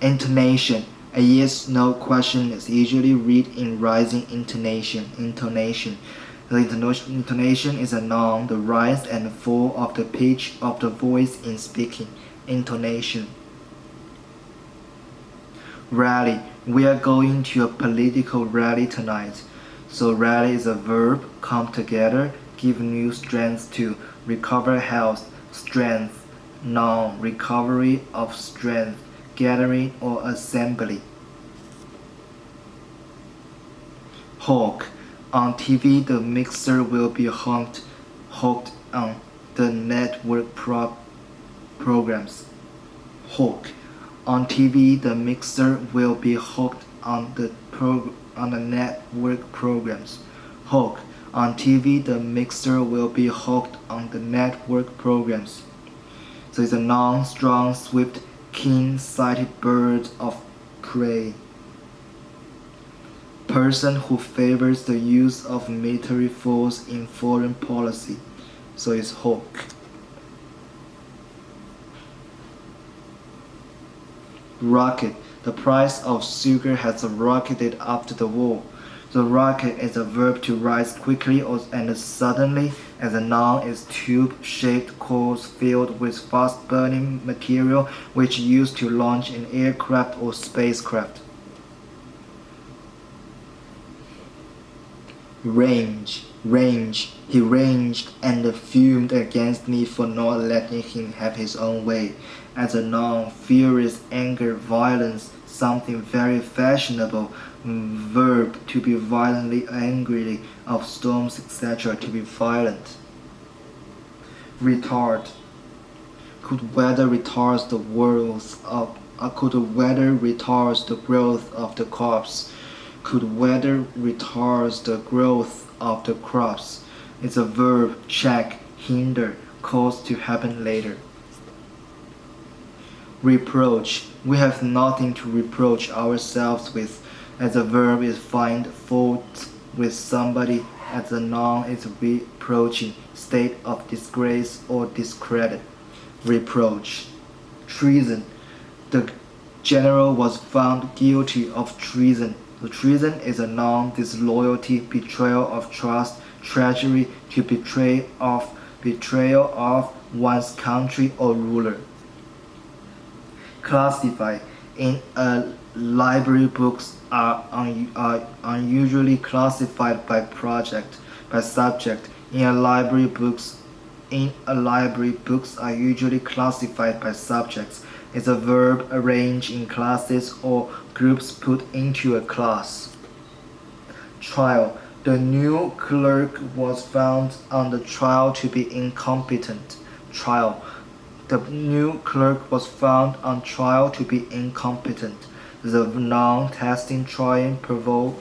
Intonation. A yes-no question is usually read in rising intonation. The intonation is a noun, the rise and fall of the pitch of the voice in speaking. Intonation. Rally. We are going to a political rally tonight. So rally is a verb, come together, give new strength to, recover health, strength, noun, recovery of strength, gathering or assembly. Hawk. On TV, the mixer will be hooked on the network programs. Hawk. On TV, the mixer will be hooked on the network programs. Hawk. On TV, the mixer will be hooked on the network programs. So it's a noun, strong, swift, keen-sighted bird of prey. Person who favors the use of military force in foreign policy. So it's hawk. Rocket. The price of sugar has rocketed after the war. The rocket is a verb to rise quickly and suddenly, as a noun is tube-shaped coils filled with fast-burning material which used to launch an aircraft or spacecraft. Range. He raged and fumed against me for not letting him have his own way. As a noun, furious, anger, violence, something very fashionable. Verb, to be violently angry, of storms, etc., to be violent. Retard. Could weather retards the growth of the crops? Could weather retards the growth of the crops? It's a verb, check, hinder, cause to happen later. Reproach. We have nothing to reproach ourselves with. As a verb is find fault with somebody, as a noun is reproaching, state of disgrace or discredit. Reproach. Treason. The general was found guilty of treason. So treason is a noun, disloyalty, betrayal of trust, treachery, to betrayal of one's country or ruler. Classify. In a library, books are unusually classified by subject. In a library, books are usually classified by subjects. It's a verb arranged in classes or groups put into a class. Trial. The new clerk was found on the trial to be incompetent. Trial. The new clerk was found on trial to be incompetent. The noun, testing, trying, proving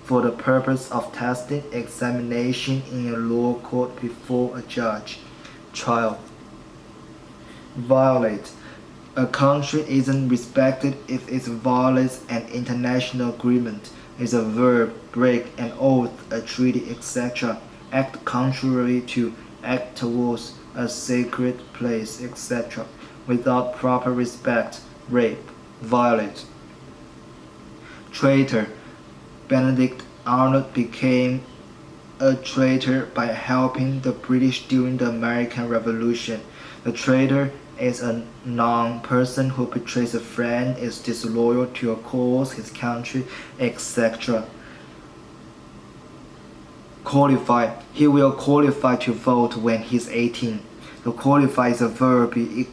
for the purpose of testing, examination in a law court before a judge. Trial. Violate. A country isn't respected if it violates an international agreement. It's a verb, break an oath, a treaty, etc. Act contrary to, act towards a sacred place, etc. Without proper respect, rape, violate. Traitor. Benedict Arnold became a traitor by helping the British during the American Revolution. The traitor is a noun, person who betrays a friend, is disloyal to a cause, his country, etc. Qualify. He will qualify to vote when he's 18. To qualify is a verb, be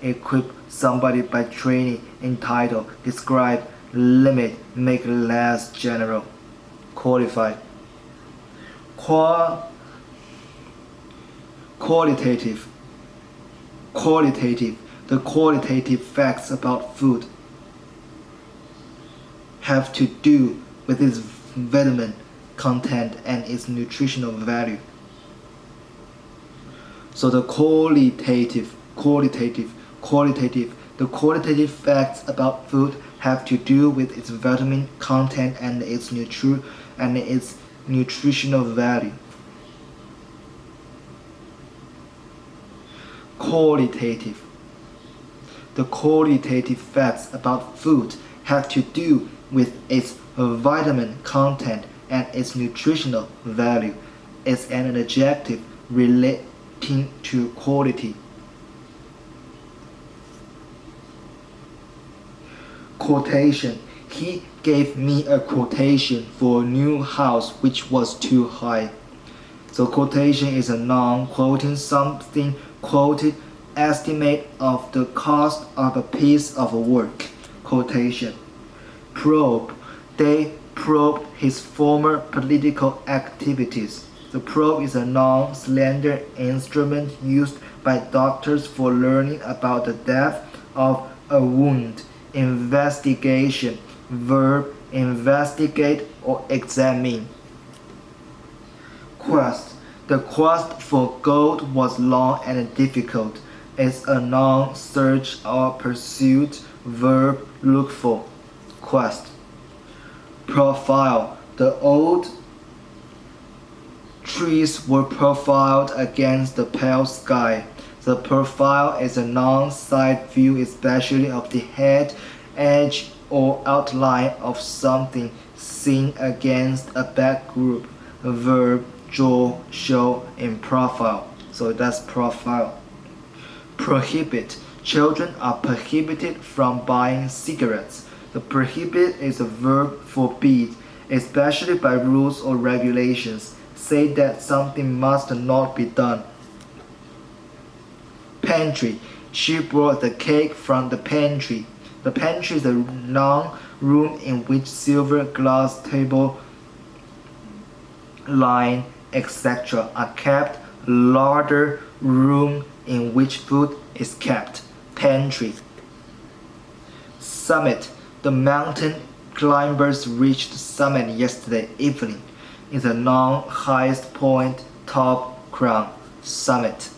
equip somebody by training, entitle, describe, limit, make less general. Qualify. Qualitative. The qualitative facts about food have to do with its vitamin content and its nutritional value. So the qualitative facts about food have to do with its vitamin content and its nutritional value. The qualitative facts about food have to do with its vitamin content and its nutritional value. It's an adjective relating to quality. Quotation. He gave me a quotation for a new house which was too high. So quotation is a noun quoting something quoted, estimate of the cost of a piece of work. Quotation. Probe. They probed his former political activities. The probe is a non-slender instrument used by doctors for learning about the depth of a wound. Investigation. Verb. Investigate or examine. Quest. The quest for gold was long and difficult. It's a noun search or pursuit. Verb look for. Quest. Profile. The old trees were profiled against the pale sky. The profile is a noun side view, especially of the head, edge, or outline of something seen against a backgroup. Verb draw, show in profile. So that's profile. Prohibit. Children are prohibited from buying cigarettes. The prohibit is a verb forbid, especially by rules or regulations. Say that something must not be done. Pantry. She brought the cake from the pantry. The pantry is a noun room in which silver glass table, line, etc. are kept. Larder, room in which food is kept. Pantry. Summit. The mountain climbers reached the summit yesterday evening. Is a noun highest point, top, crown. Summit.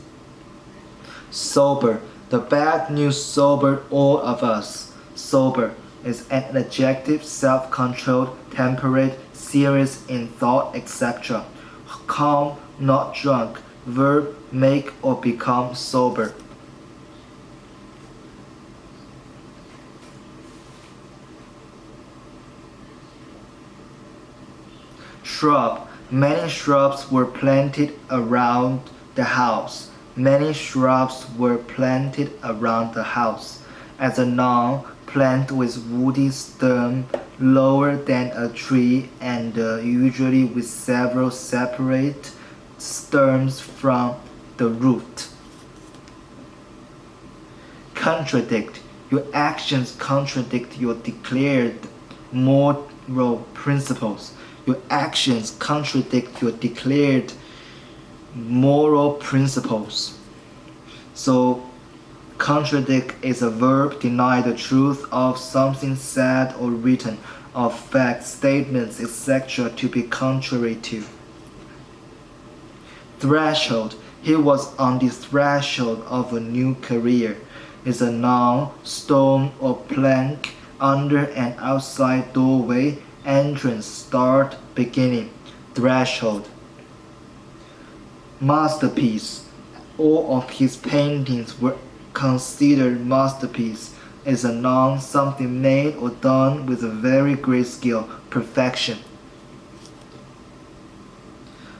Sober. The bad news sobered all of us. Sober is an adjective, self-controlled, temperate, serious in thought, etc. Calm, not drunk. Verb make or become sober. Shrub. Many shrubs were planted around the house. Many shrubs were planted around the house. As a noun, plant with woody stem lower than a tree and usually with several separate stems from the root. Contradict. Your actions contradict your declared moral principles. Your actions contradict your declared moral principles. So, contradict is a verb, deny the truth of something said or written, of facts, statements, etc. to be contrary to. Threshold. He was on the threshold of a new career. Is a noun, stone or plank, under and outside doorway, entrance, start, beginning. Threshold. Masterpiece. All of his paintings were considered masterpiece. Is a noun, something made or done with a very great skill, perfection.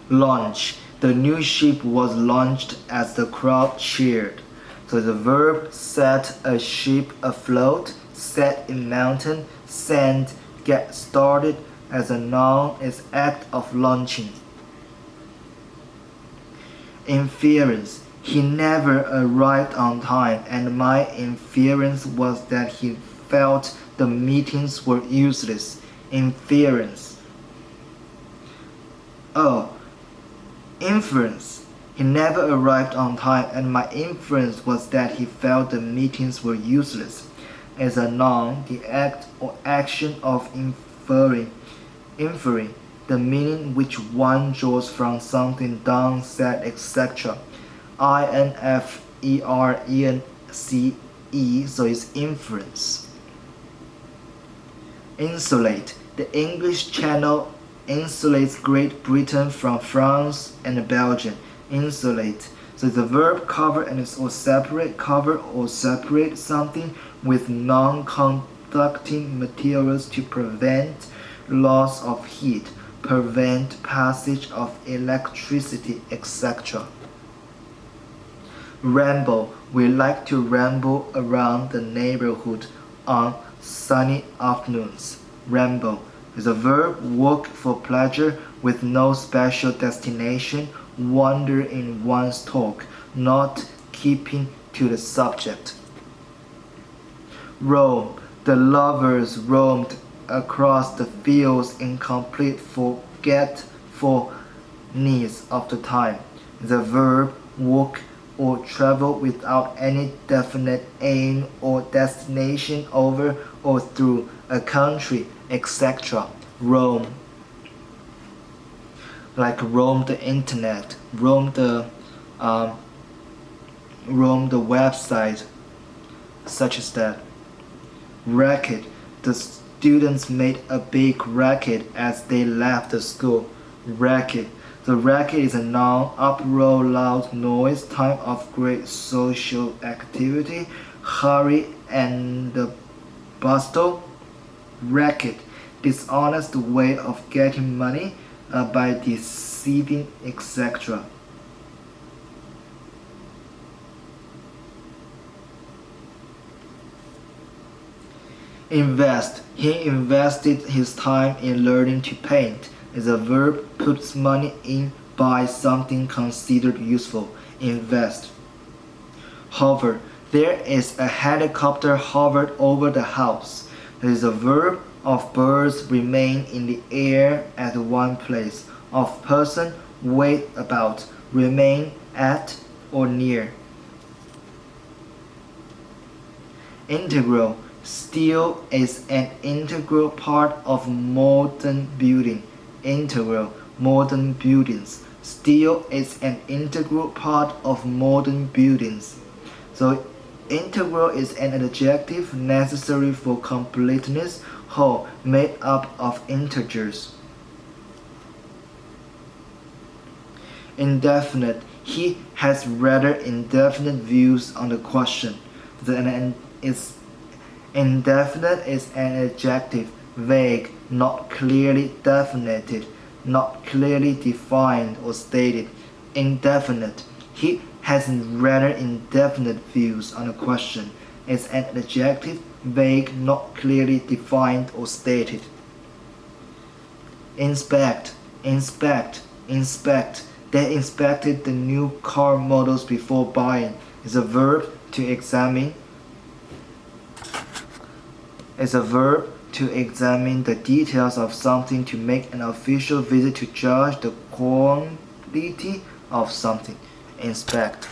Launch. The new ship was launched as the crowd cheered. So the verb set a ship afloat, set in mountain, send, get started. As a noun is act of launching. Inference. He never arrived on time, and my inference was that he felt the meetings were useless. Inference. Oh, inference. He never arrived on time, and my inference was that he felt the meetings were useless. As a noun, the act or action of inferring, the meaning which one draws from something done, said, etc. INFERENCE, so it's inference. Insulate. The English Channel insulates Great Britain from France and Belgium. Insulate. So the verb cover and it's or separate, cover or separate something with non-conducting materials to prevent loss of heat, prevent passage of electricity, etc. Ramble. We like to ramble around the neighborhood on sunny afternoons. Ramble is a verb, walk for pleasure with no special destination, wander in one's talk, not keeping to the subject. Roam. The lovers roamed across the fields in complete forgetfulness of the time. The verb walk or travel without any definite aim or destination over or through a country, etc. Roam. Like roam the internet, roam the website, such as that. Racket. The students made a big racket as they left the school. Racket. The racket is a noun, uproar, loud noise, time of great social activity, hurry and bustle. Racket. Dishonest way of getting money by deceiving, etc. Invest. He invested his time in learning to paint. Is a verb, puts money in, buy something considered useful. Invest. Hover. There is a helicopter hovered over the house. It is a verb of birds remain in the air at one place. Of person wait about, remain at or near. Integral. Steel is an integral part of modern building. Integral, modern buildings. Steel is an integral part of modern buildings. So integral is an adjective necessary for completeness, whole, made up of integers. Indefinite. He has rather indefinite views on the question. Indefinite is an adjective, vague, not clearly defined, not clearly defined or stated. Indefinite. He has rather indefinite views on a question. Is an adjective, vague, not clearly defined or stated. Inspect. Inspect. Inspect. They inspected the new car models before buying. Is a verb to examine. Is a verb to examine the details of something, to make an official visit to judge the quality of something. Inspect.